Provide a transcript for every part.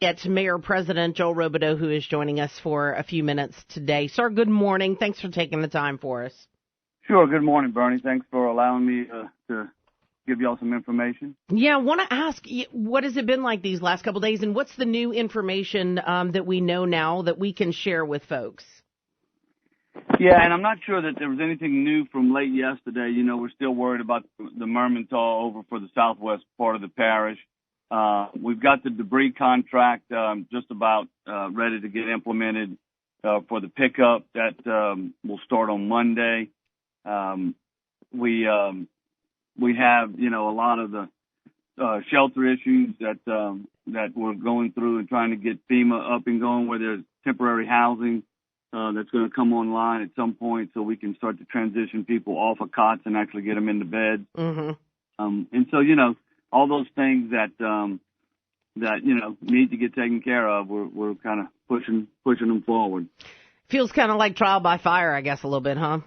It's Mayor President Joel Robideaux who is joining us for a few minutes today. Sir, good morning. Thanks for taking the time for us. Sure. Good morning, Bernie. Thanks for allowing me to give y'all some information. Yeah, I want to ask, what has it been like these last couple of days, and what's the new information that we know now that we can share with folks? Yeah, and I'm not sure that there was anything new from late yesterday. You know, we're still worried about the Mermentau over for the southwest part of the parish. We've got the debris contract just about ready to get implemented for the pickup. That will start on Monday. We have, you know, a lot of the shelter issues that we're going through and trying to get FEMA up and going, where there's temporary housing that's going to come online at some point, so we can start to transition people off of cots and actually get them into bed. Mm-hmm. And so, you know, all those things that you know need to get taken care of, we're kind of pushing them forward. Feels kind of like trial by fire, I guess, a little bit, huh?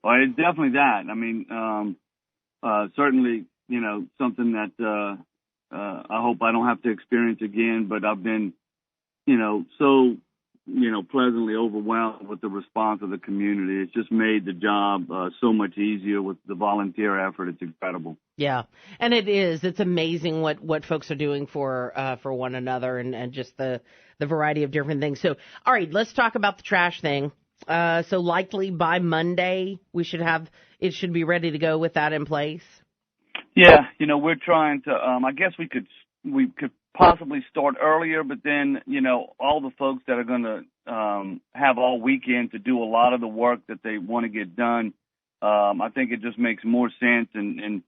Well, it's definitely that. I mean, certainly, you know, something that I hope I don't have to experience again. But I've been, you know, so, you know, pleasantly overwhelmed with the response of the community. It's just made the job so much easier with the volunteer effort. It's incredible. Yeah, and it is. It's amazing what folks are doing for one another and just the variety of different things. So, all right, let's talk about the trash thing. So likely by Monday it should be ready to go with that in place. Yeah, you know, we're trying to. I guess we could possibly start earlier, but then, you know, all the folks that are going to have all weekend to do a lot of the work that they want to get done, I think it just makes more sense and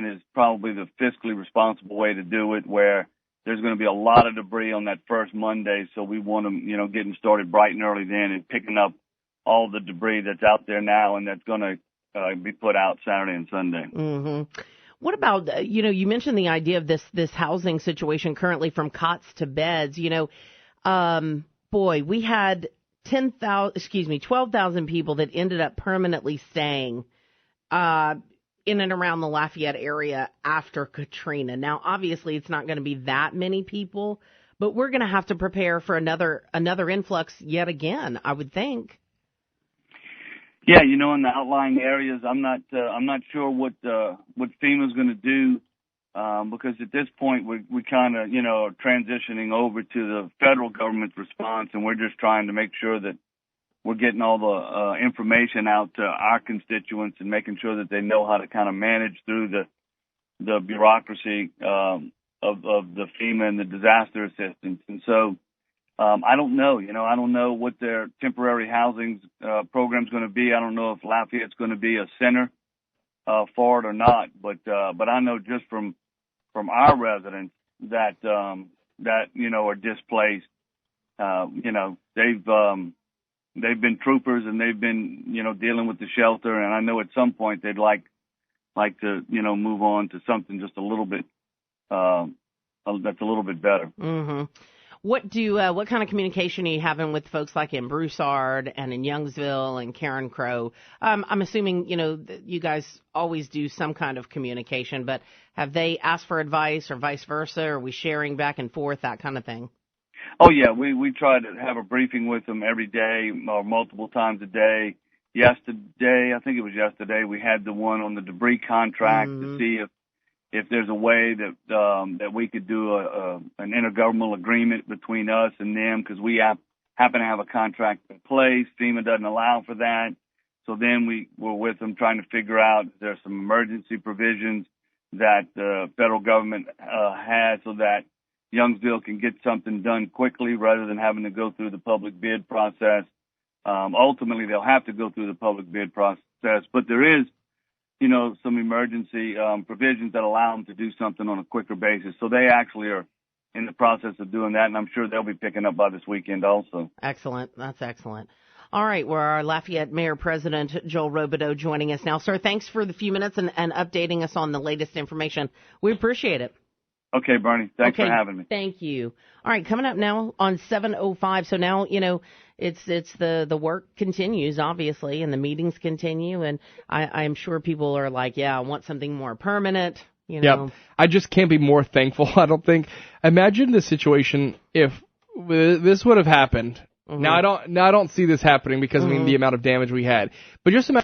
is probably the fiscally responsible way to do it, where there's going to be a lot of debris on that first Monday, so we want them, you know, getting started bright and early then and picking up all the debris that's out there now and that's going to be put out Saturday and Sunday. Mm-hmm. What about, you know, you mentioned the idea of this housing situation currently from cots to beds. You know, boy, we had 12,000 people that ended up permanently staying in and around the Lafayette area after Katrina. Now, obviously, it's not going to be that many people, but we're going to have to prepare for another influx yet again, I would think. Yeah, you know, in the outlying areas, I'm not sure what FEMA's going to do because at this point we kind of, you know, are transitioning over to the federal government's response, and we're just trying to make sure that we're getting all the information out to our constituents and making sure that they know how to kind of manage through the bureaucracy of the FEMA and the disaster assistance. And so I don't know, you know, I don't know what their temporary housing program is going to be. I don't know if Lafayette's going to be a center for it or not. But I know just from our residents that you know are displaced. You know, they've been troopers and they've been, you know, dealing with the shelter. And I know at some point they'd like to, you know, move on to something just a little bit that's a little bit better. Mm-hmm. What kind of communication are you having with folks like in Broussard and in Youngsville and Karen Crow? I'm assuming, you know, you guys always do some kind of communication, but have they asked for advice or vice versa? Are we sharing back and forth, that kind of thing? Oh, yeah. We try to have a briefing with them every day or multiple times a day. Yesterday, I think it was yesterday, we had the one on the debris contract to see if there's a way that we could do an intergovernmental agreement between us and them, because we happen to have a contract in place. FEMA doesn't allow for that. So then we were with them trying to figure out if there's some emergency provisions that the federal government has so that Youngsville can get something done quickly rather than having to go through the public bid process. Ultimately, they'll have to go through the public bid process, but there is, you know, some emergency provisions that allow them to do something on a quicker basis. So they actually are in the process of doing that, and I'm sure they'll be picking up by this weekend also. Excellent. That's excellent. All right, we're our Lafayette Mayor President Joel Robideaux joining us now. Sir, thanks for the few minutes and updating us on the latest information. We appreciate it. Okay, Bernie. Thanks for having me. Thank you. All right, coming up now on 7:05. So now, you know, it's the work continues, obviously, and the meetings continue. And I'm sure people are like, yeah, I want something more permanent. You know? Yep. I just can't be more thankful, I don't think. Imagine the situation if this would have happened. Now I don't see this happening because I mean the amount of damage we had. But just imagine